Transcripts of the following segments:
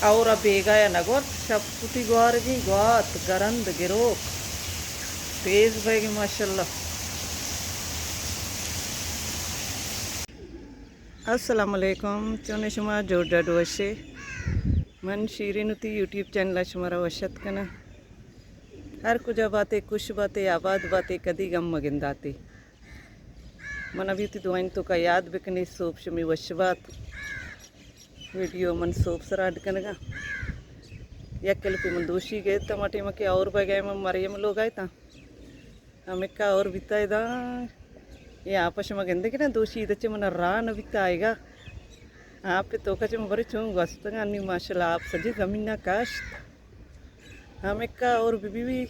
Aura begaya nagot shaputi gorgi got garand gerok तेज बगी माशाल्लाह। अस्सलाम वालेकुम चोने शुमा जोड़ा डोशे मन शीरीनुती यूट्यूब चैनल शुमारा वशत कना हर कुछ बातें कुछ बातें आबाद बातें कदी गम मगिंदाती मन अभी ती दुआइन तो का याद बिकने सोप शुमी वशबात वीडियो मन सोप सराड कनगा या पे मन दोषी गए टमाटे मके और बगाए मन मरियम लोग आए ता हमें का और बिताएगा ये आपस में गंदे के ना दोषी इधर चे मना रान बिताएगा आप पे तो कचे में बड़े चुंग वस्तुंगा अन्नी माशाल्लाह आप सजी ज़मीन ना काश्त हमें का और बीबी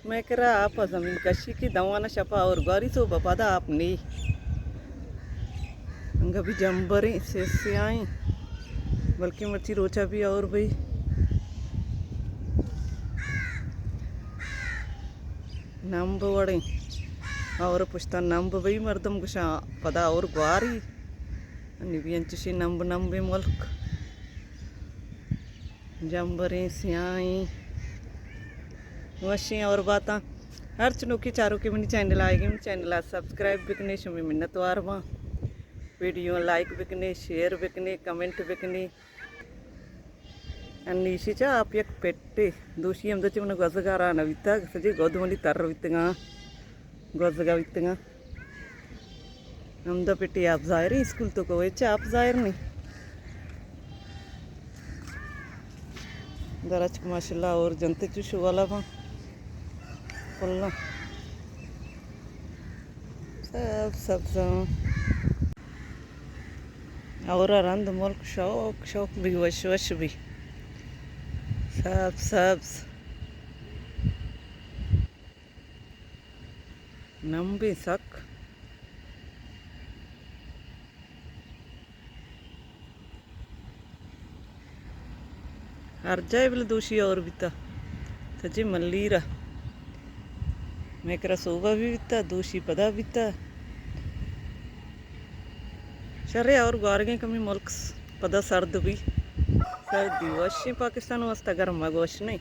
मैं करा आप ज़मीन कशी की दवाना शपा और गारी सो बपादा आप नहीं अंगा भी जंबरे से आई बल्कि मर्ची रोचा भी और भाई नंब वड़े और पुश्ता नंब भाई मर्दम गुशा पदा और ग्वारी निबियंचशी नंब नंबे मुल्क जंबरे सियाई वशी और बाता हर चनों की चारों की मनी चैनल आएगी चैनल सब्सक्राइब बिकने शुमी मिन्नत वारवा वीडियो लाइक बिकने शेयर बिकने कमेंट बिकने अन्नीशिचा आप एक पेट्टे दूषी हम दच्चे मन गजगारा नविता सजी गोधमली तर वित्तगा गजगा वित्तगा हम द पेट्टी आप जाहिर स्कूल तो को वेचे आप जाहिर नहीं दरच माशाल्लाह और जनते चुशु वाला बा पल्ला सब और रंद मुल्क शौक शौक भी वश भी सब नंबे सक हर जाए बोले दोषी और बीता सच्ची मल्लीरा मैं करा सोबा भी बीता दोषी पदा बीता शरे और गारगे कमी मुल्क पदा सर्द भी सर्दी वश पाकिस्तान वास्ता गर्म वश नहीं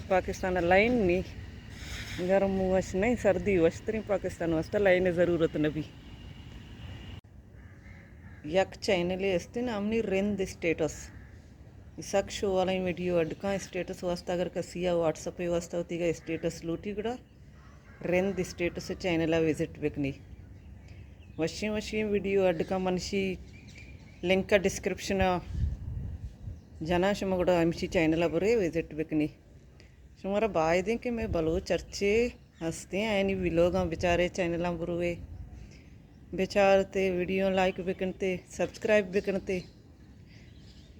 पाकिस्तान लाइन नहीं गर्म वश नहीं सर्दी वश तरी पाकिस्तान वास्ता लाइन ज़रूरत नबी यक चैनल असते ना हमने रेंद स्टेटस इसक शो वाला वीडियो अडका स्टेटस वास्ता अगर कसिया व्हाट्सअप वास्ता होती का स्टेटस लूटी कड़ा रेंद स्टेटस चैनल विजिट बेकनी वशी वीडियो अडका मनिषी लिंक का डिस्क्रिप्शन जना शुमा गुड़ा आमची चैनल बरे विजिट बेकनी शुमारा बाय दें कि मैं बलो चर्चे हंसते हैं यानी विलोग बेचारे चैनल बुरुए बेचारते वीडियो लाइक बेकनते सब्सक्राइब बेकनते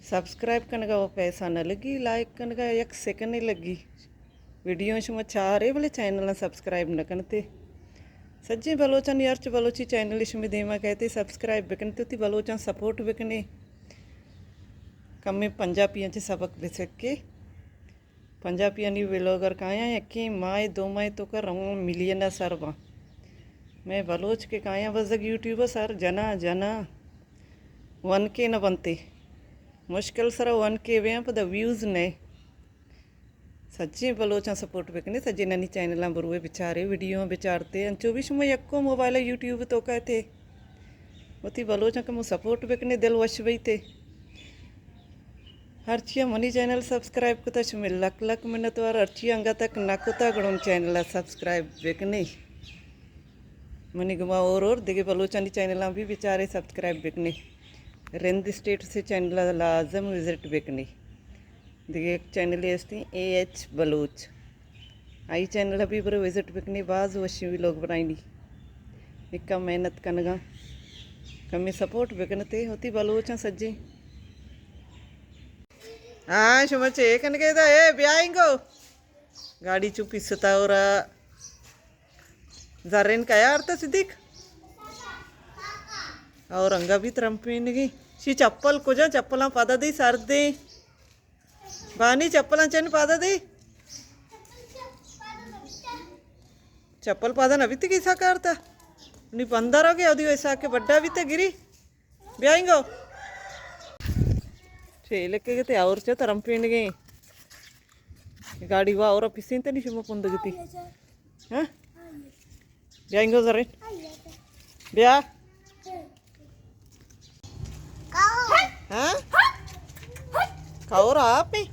सब्सक्राइब करने का वो पैसा न लगी लाइक करने का एक सेकंड नहीं लगी वीडियो शुमा चारे बोले चैनल सब्सक्राइब न करते सज्जे बलोचन यार बलोची चैनल शुमी देमा कहते सब्सक्राइब बेकनते उती बलोचन सपोर्ट बेकने कम्मे पंजाबियों से सबक बेसक के पंजाबियों ने व्लॉगर काया यकी माए दो माए तो कर मिलियन सरवा मैं बलोच के काया बस यूट्यूबर सर जना जना 1K न बनते मुश्किल सर 1K वे पर व्यूज़ ने सच्ची बलोचा सपोर्ट बेकने सज्जे ननी चैनल बरुए बेचारे वीडियो बेचारते अंचो भी शुमा यक्को मोबाइल यूट्यूब तो कहते उती बलोचा का मु सपोर्ट बेकने दिल वश बईते हरचिया मनी चैनल सब्सक्राइब कुता शुमे लक लक मिनत वार हरचिया अंगा तक नाकुता गणों चैनल सब्सक्राइब बेकने मनी गुमा और दिगे बलोचानी चैनल भी बेचारे सब्सक्राइब बेकने रेंद स्टेट से चैनल लाजम विजिट बेकने दिगे एक चैनल ऐसी AH बलोच आई चैनल भी बड़े विजिट बेकने बाज वशी भी लोग बनाई इक्का मेहनत कनगा कमी सपोर्ट बेकनते होती बलोचा सज्जे हाँ शुमा चे कन के दा ए ब्याइंगो गाड़ी चुप इसता और जरेन का यार तो सिद्दीक और अंगा भी त्रंपीन की शी चप्पल को जा चप्पल पादा दी सर दे बानी चप्पल चन पादा दी चप्पल पादा नभी तो किसा करता नहीं पंदर हो गया ऐसा के बड्डा भी तो गिरी ब्याइंगो लेके गए और चे तरम पिंड गए गाड़ी वा और पिसिन ते निशुम पुंद गती हाँ जाएंगे जरे ब्या हाँ कौरा आप में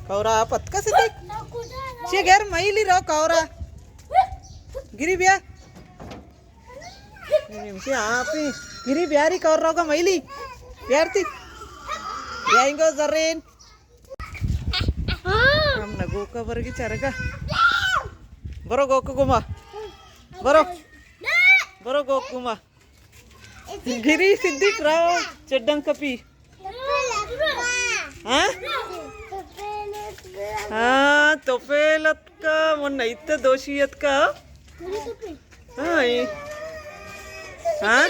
कौरा आप अतका से देख चे घर मईली रहो कौरा गिरी ब्या आप ही गिरी ब्यारी कौर रहोगा मईली प्यार थी जाएंगे जरेन हम ना गोका बरगी चरगा बरो गोका गुमा बरो बरो गोक गुमा गिरी सिद्धिक राव चड्डंग कपी हाँ हाँ तोपेलत का मन इत्त दोषियत का हाँ हाँ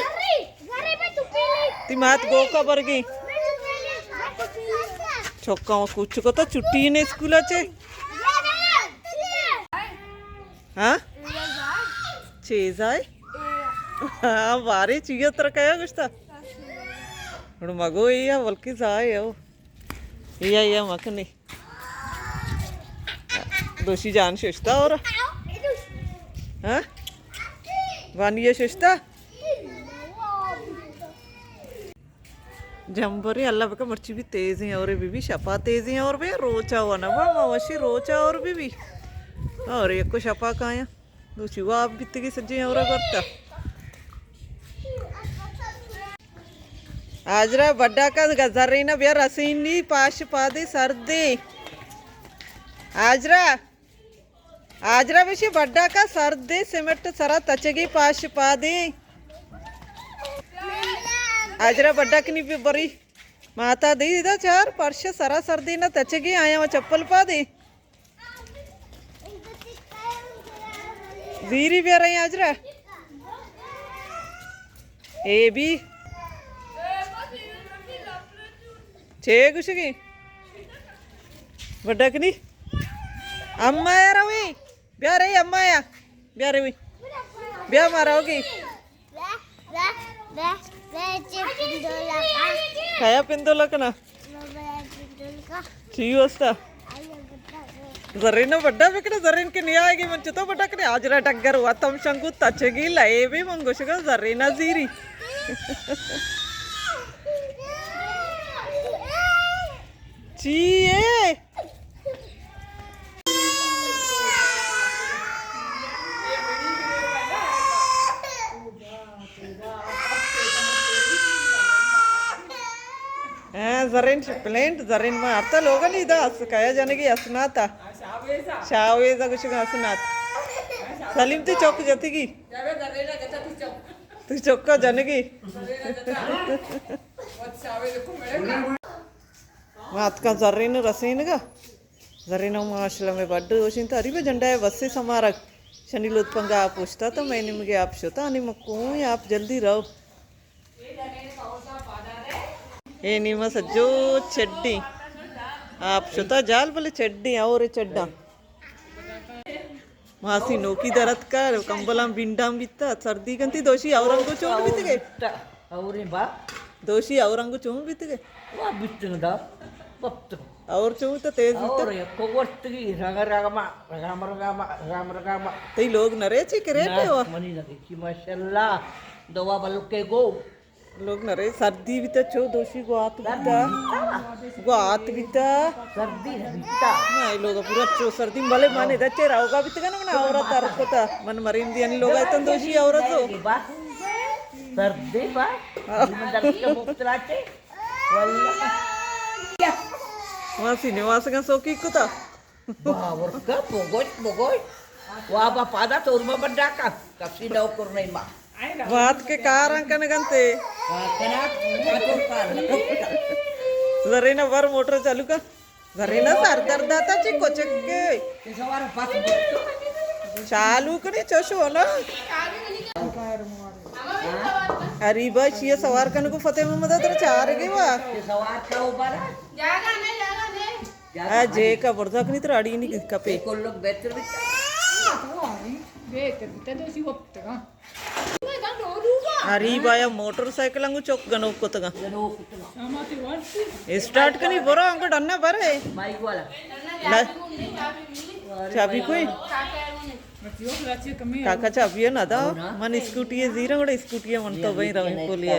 ती मात गोका बरगी छोक्का कुछ को तो छुट्टी ने स्कूल अच्छे हाँ चीज आए हाँ बारी चीज़ तरह क्या कुछ था उड़ मगो ये बल्कि जाए हो ये मखनी दोषी जान शेषता और हाँ वानिया शेषता जंबरी अल्लाह बका मर्ची भी तेज हैं और बीबी शपा तेज हैं और भी रोचा हुआ ना वाह वशी रोचा और बीबी और एक को शपा काया दूसरी वो आप बित्ते की सज्जे और करता आजरा बड्डा का गजर ना बिया रसीनी पाश पादे सर्दे आजरा आजरा बेशी बड्डा का सर्दे सिमट सरा तचगी पाश पादे आजरा बड्डा की नहीं बरी माता दी इधर चार परश सरा सर्दी ना तचगी आया वो चप्पल पा दे वीरी भी रही आजरा ए भी छे कुछ की बड्डा की नहीं अम्मा यार रही ब्याह रही अम्मा या ब्याह रही ब्याह मारा होगी खाया पिंदोला का ना ठीक वस्ता जरीन बड्डा बिकड़े जरीन के नहीं आएगी मंच तो बड्डा कने आज रा टग्गर हुआ तम शंकु तचगी लाए भी मंगोश का जरीना जीरी चीए जरीन प्लेंट जरीन में आता लोग नहीं था कया जाने की असनाता शावेजा कुछ असनात सलीम तू चौक जाती की तू चौका जाने की मात का जरीन रसीन का जरीन माशला में बड्ड वशिन तो अरीबे झंडा है बस से समारक शनि लोत्पंगा आप पूछता तो मैंने मुझे आप शोता अनि मक्कू आप जल्दी रहो ए नीमा सज्जो चड्डी आप शोता जाल बोले चड्डी और चड्डा मासी नोकी दरत का कंबलाम बिंडाम बित्ता सर्दी कंती दोषी औरंगो चोंड बित गए औरे बा दोषी औरंगो चोंड बित गए वा बित्तनदा बत्त और चोंड तो तेज बित और कोवर्तगी राम ते लोग नरे ची करे पे हो मनी लगे कि माशाल्लाह दवा बल के गो लोग नरे सर्दी बिता चो दोषी गो आत बिता सर्दी बित्ता ना ये लोग पूरा चो सर्दी भले माने दच्चे रावगा बित का ना औरत तारक कोता मन मरीन दियानी लोग आयतन दोषी औरत हो सर्दी बा मंदर के मुक्तराचे वल्ला मासी निवास का सोकी कोता बावर का बोगोय वा बा पादा तोरमा बड्डा का कसी दाव करने मा बात के कारण कन गंते जरीना वर मोटर चालू का जरीना सरदार दाता ची कोचक के चालू करी चोशो ना अरे बस ये सवार कन को फतेह मोहम्मद तर चार गई वा सवार का ऊपर जागा नहीं आ जे का वर्धक नहीं तर अड़ी नहीं कपे को लोग बेहतर बित्ता बेहतर तो सी वक्त का मैं दा डोरूगा अरे बाया मोटरसाइकिल अंगु चौक गनो कोतगा Gano kitna. स्टार्ट कनी बरो अंगु डन्ना बरे Maik wala. चाबी कोई काका चाबी है ना दा मन स्कूटी है जीरा बड़ा स्कूटी है मन तो वही रवि बोलिए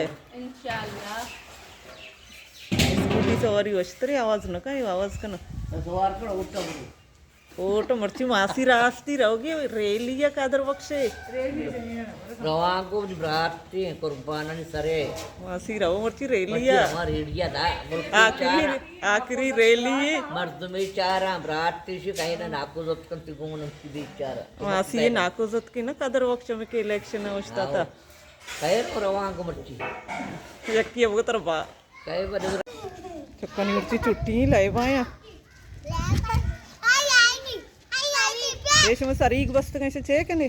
स्कूटी सवारी वस्तरी आवाज न का आवाज का ना Sawar ko utta bro. ओट मर्ची मासी रास्ती रहोगी रेलिया Kader बख्शे Rawang ko berarti korbanan sare. मासी रहो मर्ची रेलिया Hamaरे area da. आखिरी रेली मर्द में चारा berarti sih kayaknya naku zotkan tigungan si bicara. मासी ये नाकोजत की ना कादर बख्श में के इलेक्शन होता था Kayak rawang ko merci. यक्की अब तर बा Kayak pada चक्कनी मर्ची छुट्टी लाए बाया देश में सारी एक वस्तु कैसे छे कने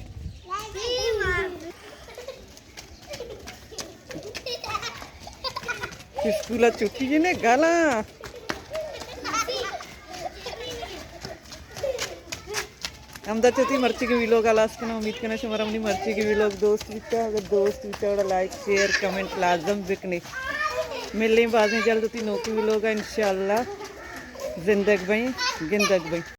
स्कूल छुट्टी जी ने गाला अहमदाबाद मर्ची के वीलोग आलास के ना उम्मीद करना हमारा अपनी मर्ची के वीलोग दोस्त विचा अगर दोस्त विचा लाइक शेयर कमेंट लाजम बिकने मिलने बाद में जल्द होती नौकरी वीलोग इंशाल्लाह जिंदगी भाई